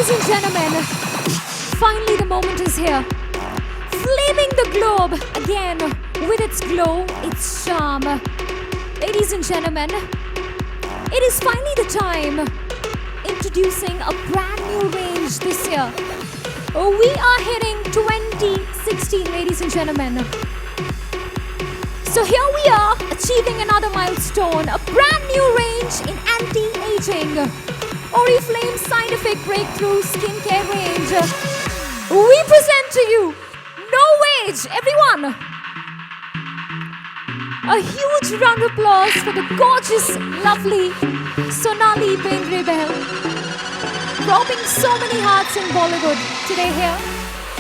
Ladies and gentlemen, finally the moment is here. Flaming the globe again with its glow, its charm. Ladies and gentlemen, it is finally the time introducing a brand new range this year. We are hitting 2016, ladies and gentlemen. So here we are, achieving another milestone, a brand new range in anti-aging. Oriflame Scientific Breakthrough Skincare Range. We present to you No Wage, everyone. A huge round of applause for the gorgeous, lovely Sonali Bendre, robbing so many hearts in Bollywood today here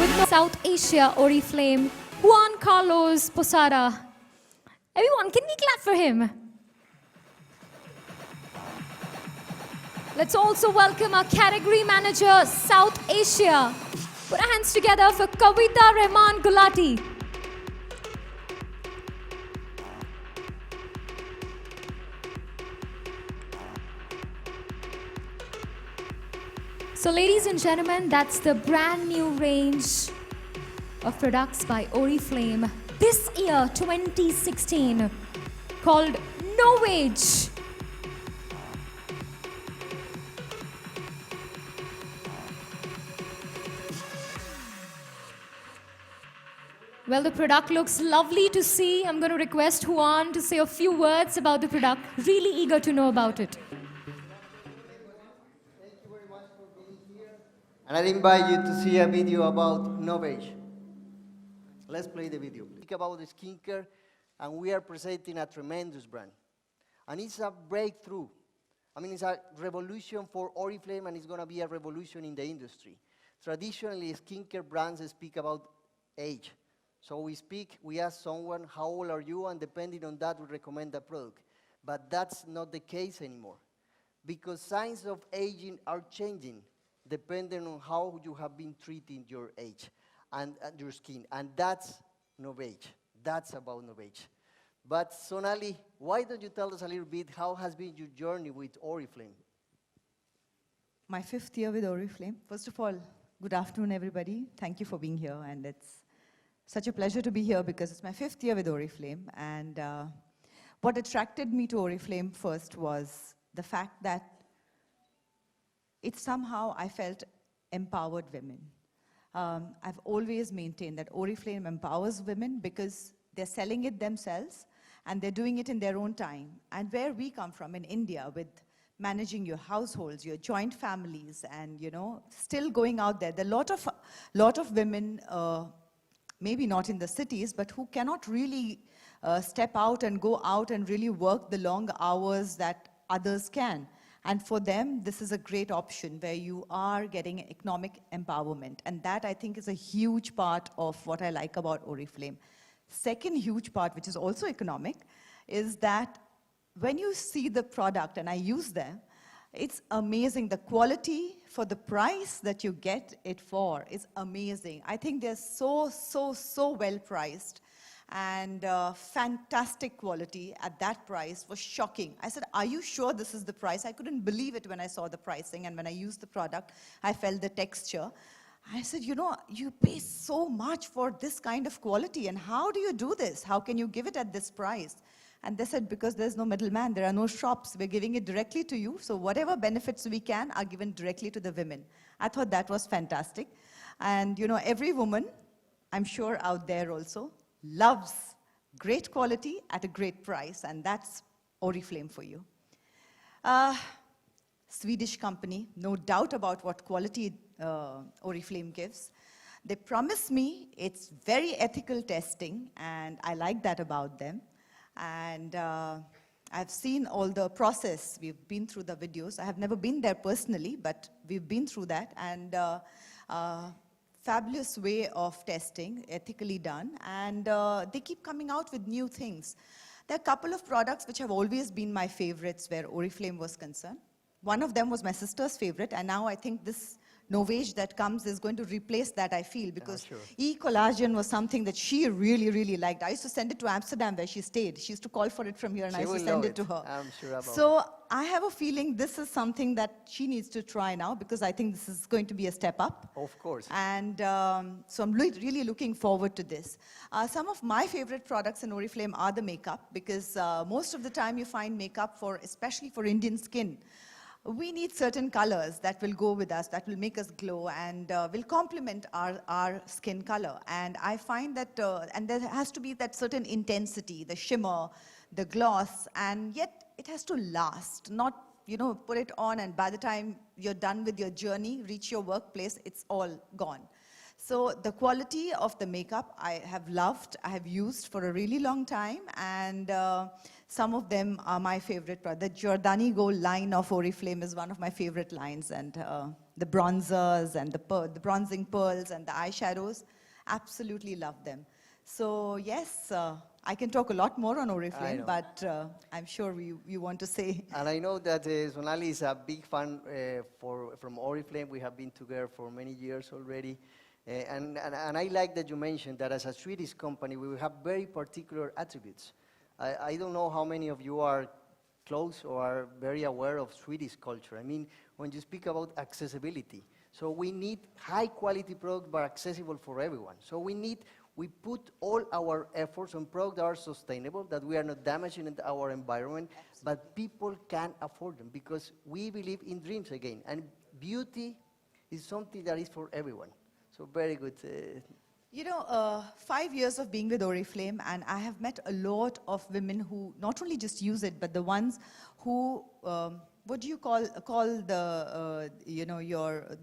with South Asia Oriflame, Juan Carlos Posada. Everyone, can we clap for him? Let's also welcome our category manager, South Asia. Put our hands together for Kavita Rahman Gulati. So ladies and gentlemen, that's the brand new range of products by Oriflame this year, 2016, called No Wage. Well, the product looks lovely to see. I'm going to request Juan to say a few words about the product. Really eager to know about it. Thank you very much for being here. And I invite you to see a video about Novage. Let's play the video. Think about the skincare, and we are presenting a tremendous brand. And it's a breakthrough. I mean, it's a revolution for Oriflame, and it's going to be a revolution in the industry. Traditionally, skincare brands speak about age. So we ask someone, how old are you? And depending on that, we recommend a product. But that's not the case anymore. Because signs of aging are changing, depending on how you have been treating your age and your skin. And that's Novage. That's about Novage. But Sonali, why don't you tell us a little bit how has been your journey with Oriflame? My 5th year with Oriflame. First of all, good afternoon, everybody. Thank you for being here. And it's such a pleasure to be here because it's my 5th year with Oriflame. And what attracted me to Oriflame first was the fact that somehow I felt empowered women. I've always maintained that Oriflame empowers women because they're selling it themselves and they're doing it in their own time. And where we come from in India with managing your households, your joint families, and still going out there. There are a lot of women, maybe not in the cities, but who cannot really step out and go out and really work the long hours that others can. And for them, this is a great option where you are getting economic empowerment. And that, I think, is a huge part of what I like about Oriflame. Second huge part, which is also economic, is that when you see the product, and I use them, it's amazing. The quality for the price that you get it for is amazing. I think they're so well priced. And fantastic quality at that price was shocking. I said, are you sure this is the price? I couldn't believe it when I saw the pricing, and when I used the product, I felt the texture. I said, you pay so much for this kind of quality, and how do you do this? How can you give it at this price? And they said, because there's no middleman, there are no shops, we're giving it directly to you, so whatever benefits we can are given directly to the women. I thought that was fantastic. And every woman, I'm sure out there also, loves great quality at a great price, and that's Oriflame for you. Swedish company, no doubt about what quality Oriflame gives. They promise me it's very ethical testing, and I like that about them. And I've seen all the process. We've been through the videos. I have never been there personally, but we've been through that. And fabulous way of testing, ethically done, and they keep coming out with new things. There are a couple of products which have always been my favorites where Oriflame was concerned. One of them was my sister's favorite, and now I think this Novage that comes is going to replace that, I feel, because sure. E-collagen was something that she really, really liked. I used to send it to Amsterdam where she stayed. She used to call for it from here and I She used to will send love it to her. I'm sure about it. So I have a feeling this is something that she needs to try now because I think this is going to be a step up. Of course. And so I'm really looking forward to this. Some of my favorite products in Oriflame are the makeup because most of the time you find makeup especially for Indian skin. We need certain colors that will go with us, that will make us glow and will complement our skin color. And I find that, and there has to be that certain intensity, the shimmer, the gloss, and yet it has to last, not, put it on and by the time you're done with your journey, reach your workplace, it's all gone. So the quality of the makeup I have loved, I have used for a really long time, and some of them are my favorite. The Giordani Gold line of Oriflame is one of my favorite lines, and the bronzers and the bronzing pearls and the eyeshadows, absolutely love them. So yes, I can talk a lot more on Oriflame, but I'm sure you want to say. And I know that Sonali is a big fan from Oriflame. We have been together for many years already. And I like that you mentioned that as a Swedish company, we have very particular attributes. I don't know how many of you are close or are very aware of Swedish culture. I mean, when you speak about accessibility, so we need high quality products but accessible for everyone. So we put all our efforts on products that are sustainable, that we are not damaging our environment, but people can afford them because we believe in dreams again. And beauty is something that is for everyone. So very good. 5 years of being with Oriflame, and I have met a lot of women who not only just use it, but the ones who, what do you call the,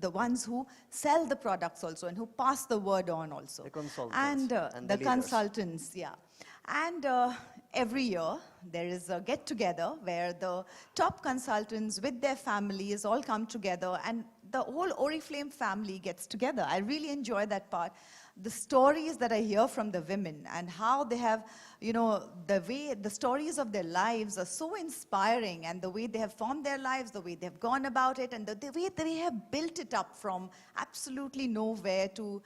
the ones who sell the products also and who pass the word on also. The consultants. And the leaders. consultants, yeah. And every year there is a get-together where the top consultants with their families all come together and the whole Oriflame family gets together. I really enjoy that part. The stories that I hear from the women and how they have, the stories of their lives are so inspiring, and the way they have formed their lives, the way they have gone about it, and the way they have built it up from absolutely nowhere to,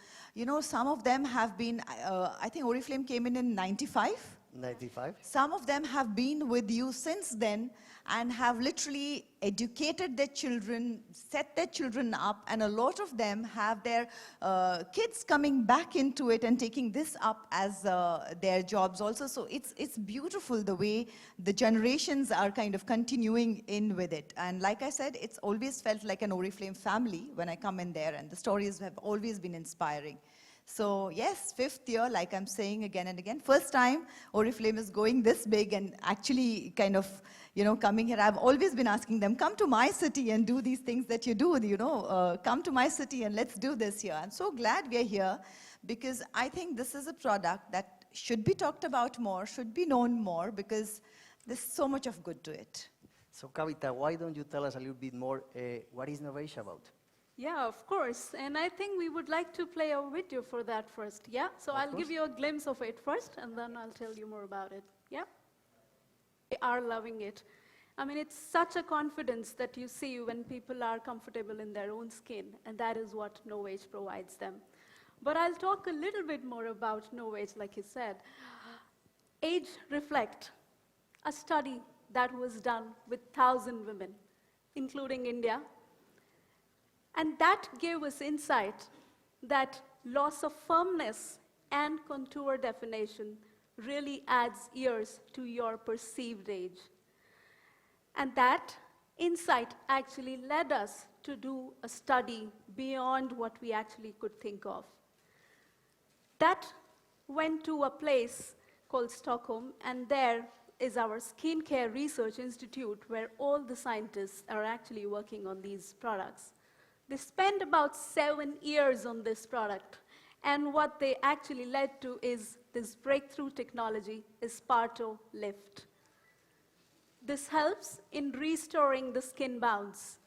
some of them have been, I think Oriflame came in 95? 95. Some of them have been with you since then and have literally educated their children, set their children up, and a lot of them have their kids coming back into it and taking this up as their jobs also. So it's beautiful the way the generations are kind of continuing in with it. And like I said, it's always felt like an Oriflame family when I come in there, and the stories have always been inspiring. So yes, 5th year, like I'm saying again and again. First time Oriflame is going this big and actually kind of, coming here. I've always been asking them, come to my city and do these things that you do, come to my city and let's do this here. I'm so glad we're here because I think this is a product that should be talked about more, should be known more because there's so much of good to it. So Kavita, why don't you tell us a little bit more what is Novage about? Yeah, of course. And I think we would like to play a video for that first. Yeah? So I'll give you a glimpse of it first, and then I'll tell you more about it. Yeah? They are loving it. I mean, it's such a confidence that you see when people are comfortable in their own skin, and that is what Novage provides them. But I'll talk a little bit more about Novage, like you said. Age Reflect, a study that was done with 1,000 women, including India. And that gave us insight that loss of firmness and contour definition really adds years to your perceived age. And that insight actually led us to do a study beyond what we actually could think of. That went to a place called Stockholm, and there is our Skincare Research Institute, where all the scientists are actually working on these products. They spent about 7 years on this product, and what they actually led to is this breakthrough technology, Esparto Lift. This helps in restoring the skin bounce,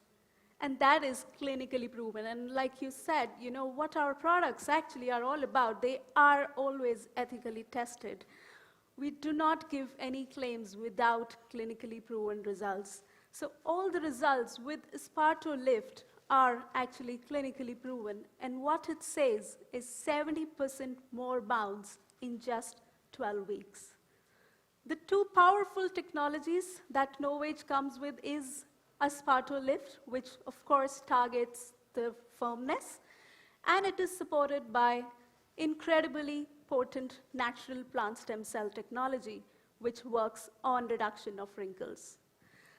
and that is clinically proven. And like you said, what our products actually are all about, they are always ethically tested. We do not give any claims without clinically proven results. So all the results with Esparto Lift are actually clinically proven. And what it says is 70% more bounce in just 12 weeks. The two powerful technologies that NoAge comes with is Asparto Lift, which of course targets the firmness, and it is supported by incredibly potent natural plant stem cell technology, which works on reduction of wrinkles.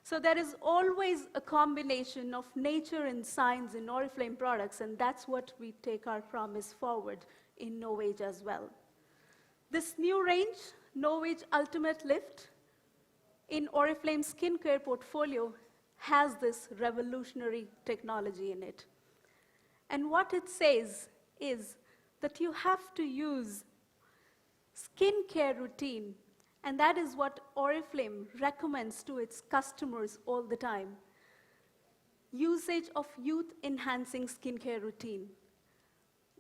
So there is always a combination of nature and science in Oriflame products, and that's what we take our promise forward in NoAge as well. This new range, NoAge Ultimate Lift, in Oriflame skincare portfolio, has this revolutionary technology in it. And what it says is that you have to use skincare routine, and that is what Oriflame recommends to its customers all the time. Usage of youth-enhancing skincare routine.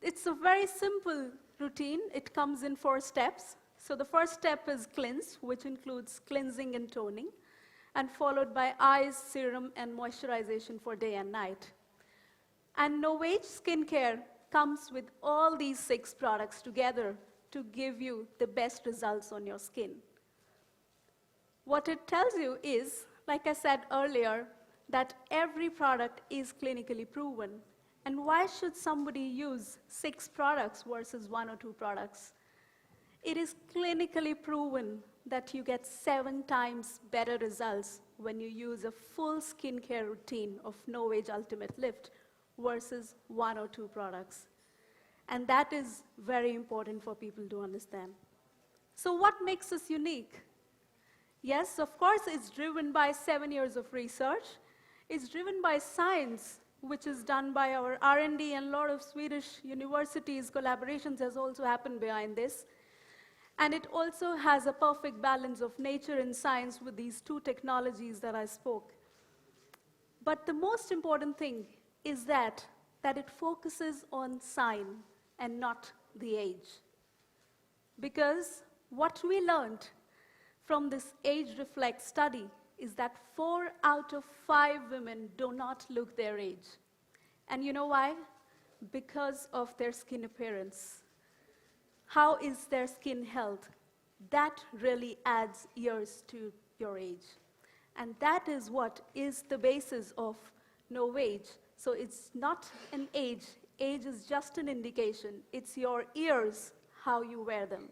It's a very simple routine. It comes in 4 steps. So the first step is cleanse, which includes cleansing and toning, and followed by eyes, serum, and moisturization for day and night. And NoAge skincare comes with all these 6 products together to give you the best results on your skin. What it tells you is, like I said earlier, that every product is clinically proven. And why should somebody use 6 products versus 1 or 2 products? It is clinically proven that you get 7 times better results when you use a full skincare routine of NoAge Ultimate Lift versus 1 or 2 products. And that is very important for people to understand. So what makes us unique? Yes, of course, it's driven by 7 years of research. It's driven by science, which is done by our R&D, and a lot of Swedish universities. Collaborations has also happened behind this. And it also has a perfect balance of nature and science with these 2 technologies that I spoke. But the most important thing is that it focuses on sign and not the age. Because what we learned from this Age Reflect study is that 4 out of 5 women do not look their age. And you know why? Because of their skin appearance. How is their skin health? That really adds years to your age. And that is what is the basis of NoAge. So it's not an age. Age is just an indication. It's your ears, how you wear them.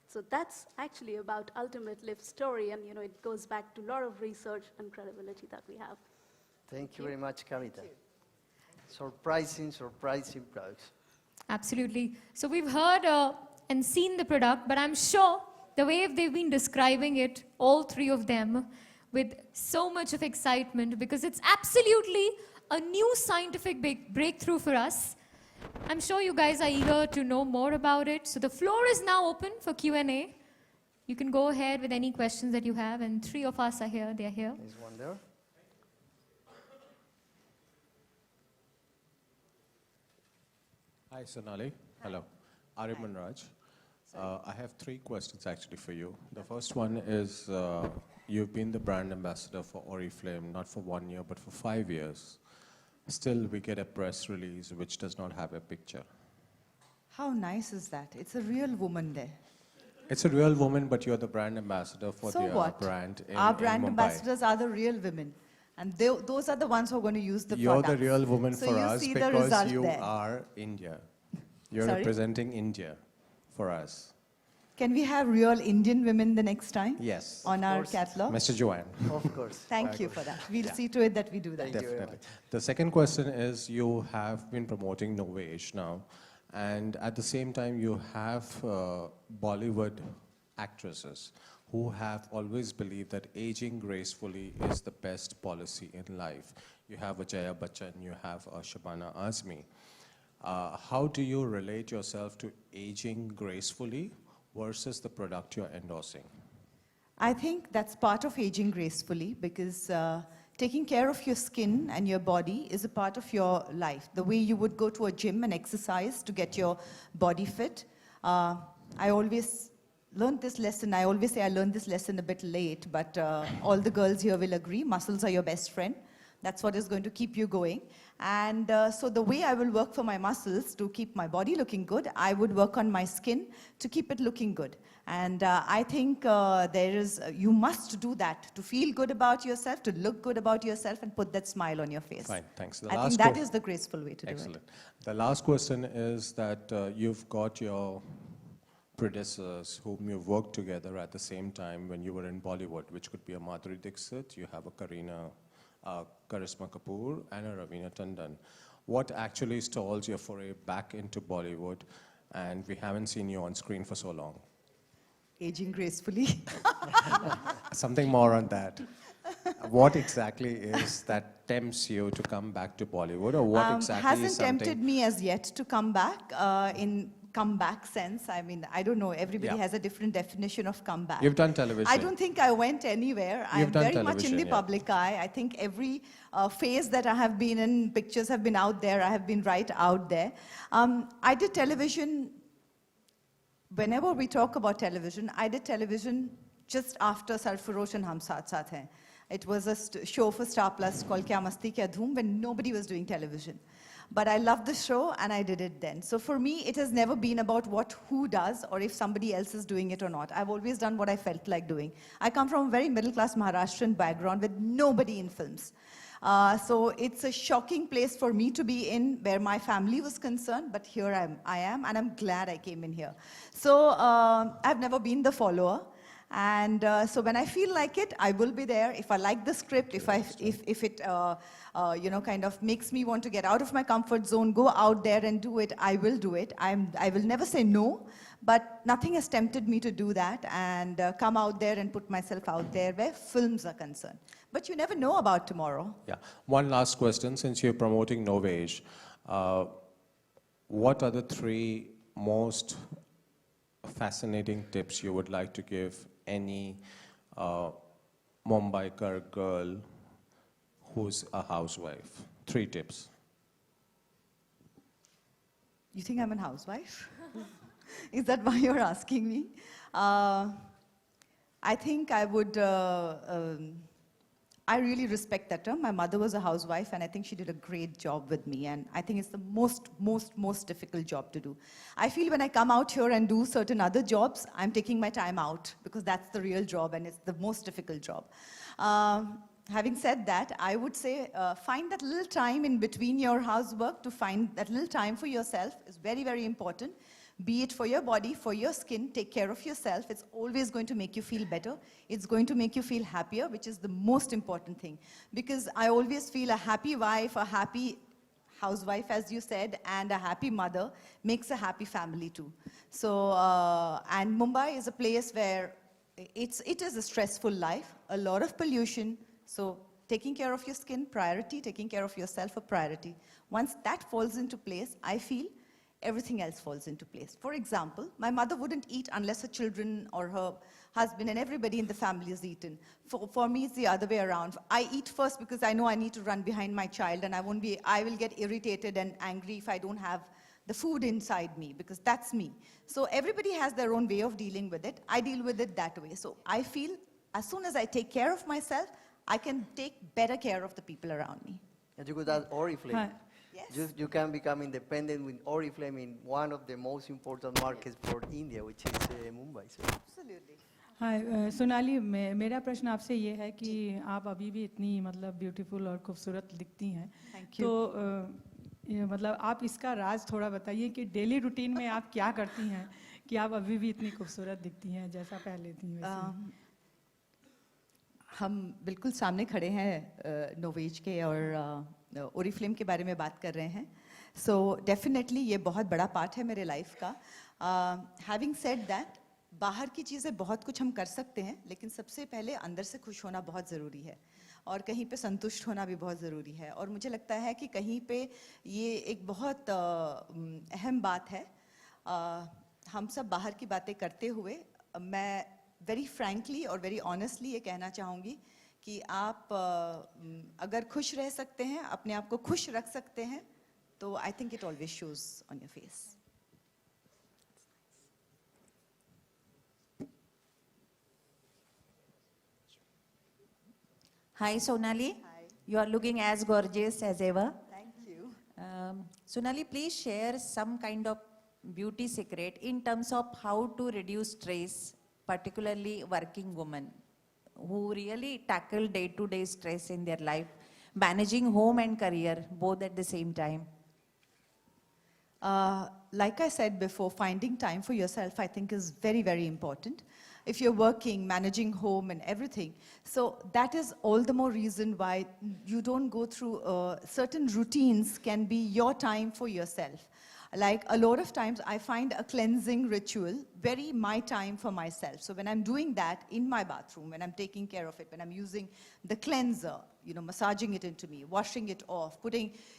So that's actually about Ultimate Lift story, and it goes back to a lot of research and credibility that we have. Thank you very much, Kavita. Surprising products. Absolutely. So we've heard and seen the product, but I'm sure the way they've been describing it, all 3 of them, with so much of excitement, because it's absolutely a new scientific breakthrough for us. I'm sure you guys are eager to know more about it. So the floor is now open for Q&A. You can go ahead with any questions that you have, and 3 of us are here. They're here. There's one there. Hi, Sonali. Hello. Ariman Raj. I have 3 questions actually for you. The first one is, you've been the brand ambassador for Oriflame, not for 1 year, but for 5 years. Still, we get a press release which does not have a picture. How nice is that? It's a real woman there. It's a real woman, but you're the brand ambassador for So the what? brand in Our brand Mumbai. ambassadors are the real women. And those are the ones who are going to use the You're products. the real woman So for you us see the because result you there. are India. You're Sorry? representing India for us. Can we have real Indian women the next time? Yes. On our course. catalog? Mr. Joanne. Of course. Thank you for that. We'll Yeah. see to it that we do that. Thank you very Definitely. much. The second question is, you have been promoting NoAge now, and at the same time you have Bollywood actresses who have always believed that aging gracefully is the best policy in life. You have a Jaya Bachchan, you have a Shabana Azmi. How do you relate yourself to aging gracefully versus the product you're endorsing? I think that's part of aging gracefully, because taking care of your skin and your body is a part of your life. The way you would go to a gym and exercise to get your body fit. I always learned this lesson. I always say I learned this lesson a bit late, but all the girls here will agree. Muscles are your best friend. That's what is going to keep you going. And so the way I will work for my muscles to keep my body looking good, I would work on my skin to keep it looking good. And I think you must do that to feel good about yourself, to look good about yourself, and put that smile on your face. Fine, thanks. I think that is the graceful way to do it. Excellent. The last question is that you've got your predecessors whom you've worked together at the same time when you were in Bollywood, which could be a Madhuri Dixit, you have a Karisma Kapoor, and a Raveena Tandon. What actually stalls your foray back into Bollywood, and we haven't seen you on screen for so long? Aging gracefully. Something more on that. What exactly is that tempts you to come back to Bollywood, or what exactly hasn't is something... tempted me as yet to come back in comeback sense. I mean, I don't know, everybody has a different definition of comeback. You've done television. I don't think I went anywhere. I'm very much in the public eye. I think every phase that I have been in, pictures have been out there, I have been right out there. I did television, whenever we talk about television, I did television just after Sarfarosh and Hum Saath Saath Hain. It was a show for Star Plus called Kya Masti Kya Dhoom, when nobody was doing television. But I loved the show and I did it then. So for me, it has never been about who does or if somebody else is doing it or not. I've always done what I felt like doing. I come from a very middle-class Maharashtrian background with nobody in films. So it's a shocking place for me to be in where my family was concerned, but here I am, and I'm glad I came in here. So I've never been the follower. And so when I feel like it, I will be there. If I like the script, if it kind of makes me want to get out of my comfort zone, go out there and do it, I will do it. I will never say no, but nothing has tempted me to do that and come out there and put myself out there where films are concerned. But you never know about tomorrow. Yeah. One last question, since you're promoting Novage, what are the 3 most fascinating tips you would like to give any Mumbaikar girl who's a housewife? 3 tips. You think I'm a housewife? Is that why you're asking me? I think I would, I really respect that term. My mother was a housewife, and I think she did a great job with me, and I think it's the most difficult job to do. I feel when I come out here and do certain other jobs, I'm taking my time out, because that's the real job, and it's the most difficult job. Having said that, I would say find that little time in between your housework. To find that little time for yourself is very, very important. Be it for your body, for your skin, take care of yourself. It's always going to make you feel better. It's going to make you feel happier, which is the most important thing. Because I always feel a happy wife, a happy housewife, as you said, and a happy mother makes a happy family too. So, and Mumbai is a place where it is a stressful life, a lot of pollution. So taking care of your skin, priority, taking care of yourself, a priority. Once that falls into place, I feel everything else falls into place. For example, my mother wouldn't eat unless her children or her husband and everybody in the family is eaten. For me, it's the other way around. I eat first because I know I need to run behind my child, and I will get irritated and angry if I don't have the food inside me, because that's me. So everybody has their own way of dealing with it. I deal with it that way. So I feel as soon as I take care of myself, I can take better care of the people around me. And you could add Oriflame. Hi. Yes. You can become independent with Oriflame in one of the most important markets for India, which is Mumbai. So. Absolutely. हाय सोनाली मेरा प्रश्न आपसे ये है कि आप अभी भी इतनी मतलब ब्यूटीफुल और खूबसूरत दिखती हैं. Thank you. तो ये मतलब आप इसका राज थोड़ा बताइए कि डेली रूटीन में आप क्या करती हैं कि आप अभी भी इतनी खूबसूरत दिखती हैं जैसा पहले थी वैसे. हम बिल्कुल सामने खड़े हैं नोवेज के और ओरिफ्लेम के बारे में बात कर रहे हैं. सो डेफिनेटली ये बहुत बड़ा पार्ट है मेरे लाइफ का. हैविंग सेड दैट, बाहर की चीज़ें बहुत कुछ हम कर सकते हैं, लेकिन सबसे पहले अंदर से खुश होना बहुत ज़रूरी है और कहीं पे संतुष्ट होना भी बहुत ज़रूरी है. और मुझे लगता है कि कहीं पे ये एक बहुत अहम बात है. हम सब बाहर की बातें करते हुए मैं वेरी फ्रैंकली और वेरी ऑनेस्टली ये कहना चाहूँगी कि आप अगर खुश रह सकते हैं, अपने आप को खुश रख सकते हैं, तो I think it always shows on your face. Hi, Sonali. Hi. You are looking as gorgeous as ever. Thank you. Sonali, please share some kind of beauty secret in terms of how to reduce stress, particularly working women who really tackle day-to-day stress in their life, managing home and career both at the same time. Like I said before, finding time for yourself, I think, is very, very important. If you're working, managing home and everything. So that is all the more reason why you don't go through certain routines can be your time for yourself. Like a lot of times I find a cleansing ritual very my time for myself. So when I'm doing that in my bathroom, when I'm taking care of it, when I'm using the cleanser, you know, massaging it into me, washing it off,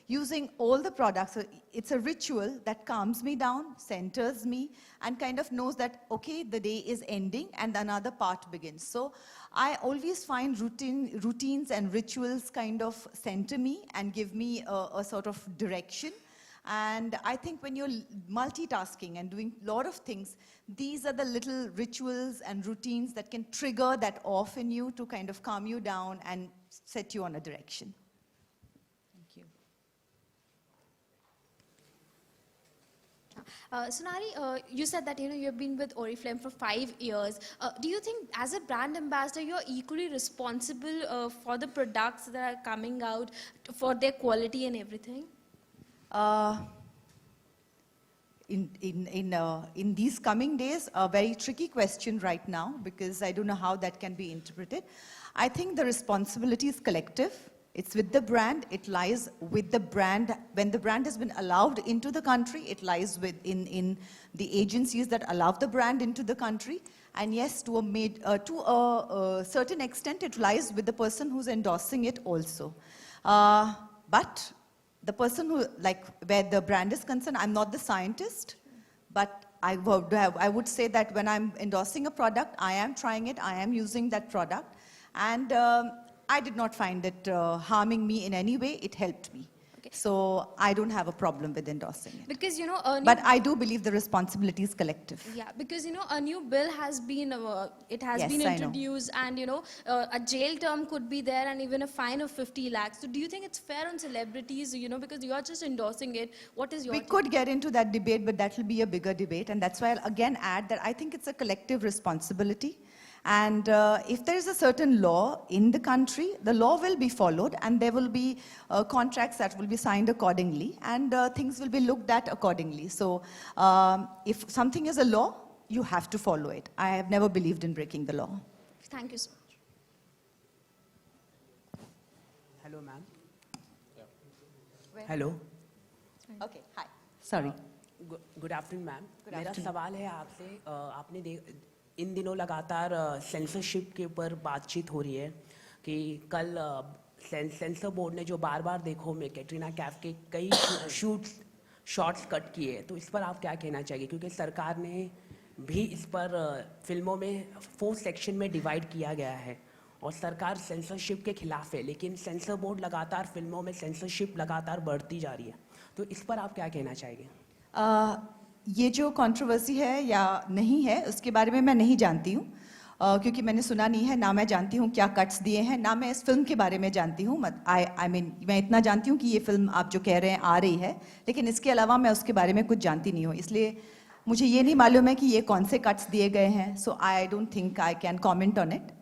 using all the products, so it's a ritual that calms me down, centers me, and kind of knows that, okay, the day is ending and another part begins. So I always find routines and rituals kind of center me and give me a sort of direction. And I think when you're multitasking and doing a lot of things, these are the little rituals and routines that can trigger that off in you to kind of calm you down and set you on a direction. Thank you. Sonali, you said that you've been with Oriflame for 5 years. Do you think, as a brand ambassador, you're equally responsible for the products that are coming out, for their quality and everything? In these coming days, a very tricky question right now, because I don't know how that can be interpreted. I think the responsibility is collective. It's with the brand. It lies with the brand. When the brand has been allowed into the country, it lies in the agencies that allow the brand into the country. And yes, to a certain extent, it lies with the person who's endorsing it also. But the person who, like, where the brand is concerned, I'm not the scientist, but I would say that when I'm endorsing a product, I am trying it, I am using that product, and I did not find it harming me in any way. It helped me. Okay. So I don't have a problem with endorsing it. Because, but I do believe the responsibility is collective. Yeah, because, a new bill has been, Yes, been I know. introduced, and, a jail term could be there and even a fine of 50 lakhs. So do you think it's fair on celebrities, because you're just endorsing it? What is your We could get into that debate, but that will be a bigger debate. And that's why I'll again add that I think it's a collective responsibility. And if there is a certain law in the country, the law will be followed, and there will be contracts that will be signed accordingly, and things will be looked at accordingly. So if something is a law, you have to follow it. I have never believed in breaking the law. Thank you so much. Hello, ma'am. Hello. Okay, hi. Sorry. Good afternoon, ma'am. मेरा सवाल है आपसे, आपने इन दिनों लगातार censorship के ऊपर बातचीत हो रही है कि कल सेंसर बोर्ड ने जो बार देखो में कैटरीना कैफ के कई शॉट्स कट किए, तो इस पर आप क्या कहना चाहिए? क्योंकि सरकार ने भी इस पर फिल्मों में 4 सेक्शन में डिवाइड किया गया है और सरकार सेंसरशिप के खिलाफ है, लेकिन सेंसर बोर्ड लगातार फिल्मों में सेंसरशिप लगातार बढ़ती जा रही है, तो इस पर आप क्या कहना चाहेंगे? ये जो कंट्रोवर्सी है या नहीं है, उसके बारे में मैं नहीं जानती हूँ, क्योंकि मैंने सुना नहीं है, ना मैं जानती हूँ क्या कट्स दिए हैं, ना मैं इस फिल्म के बारे में जानती हूँ। मैं इतना जानती हूँ कि ये फिल्म आप जो कह रहे हैं आ रही है, लेकिन इसके अलावा मैं उसके बारे में कुछ जानती नहीं हूँ, इसलिए मुझे ये नहीं मालूम है कि ये कौन से कट्स दिए गए हैं। So I don't think I can comment on it.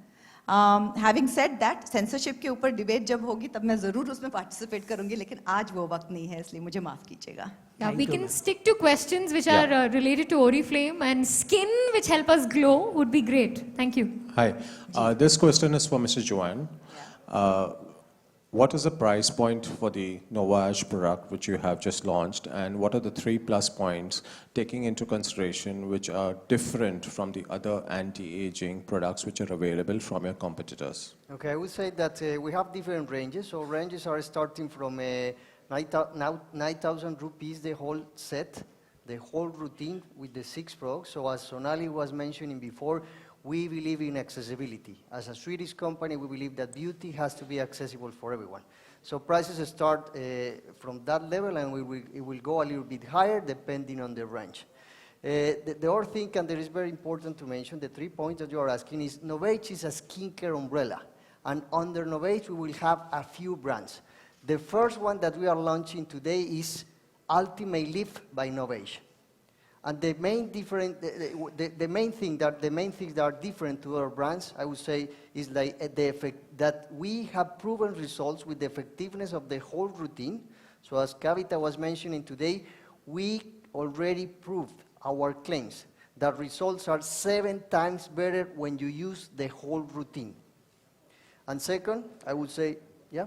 Having said that, censorship के ऊपर डिबेट जब होगी तब मैं ज़रूर उसमें पार्टिसिपेट करूंगी, लेकिन आज वो वक्त नहीं है, इसलिए मुझे माफ़ कीजिएगा। Yeah, we can stick to questions which are related to Oriflame, and skin which help us glow would be great. Thank you. Hi. This question is for Mr. Joanne. What is the price point for the Novage product which you have just launched, and what are the 3 plus points taking into consideration which are different from the other anti-aging products which are available from your competitors? Okay, I would say that we have different ranges. So ranges are starting from 9,000 rupees, the whole set, the whole routine with the 6 products. So as Sonali was mentioning before, we believe in accessibility. As a Swedish company, we believe that beauty has to be accessible for everyone. So prices start from that level, and it will go a little bit higher depending on the range. The other thing, and that is very important to mention, the 3 points that you are asking is, Novage is a skincare umbrella. And under Novage, we will have a few brands. The first one that we are launching today is Ultimate Lift by Novage. And the main things that are different to other brands, I would say, is like the effect that we have proven results with the effectiveness of the whole routine. So as Kavita was mentioning today, we already proved our claims that results are 7 times better when you use the whole routine. And second, I would say, yeah?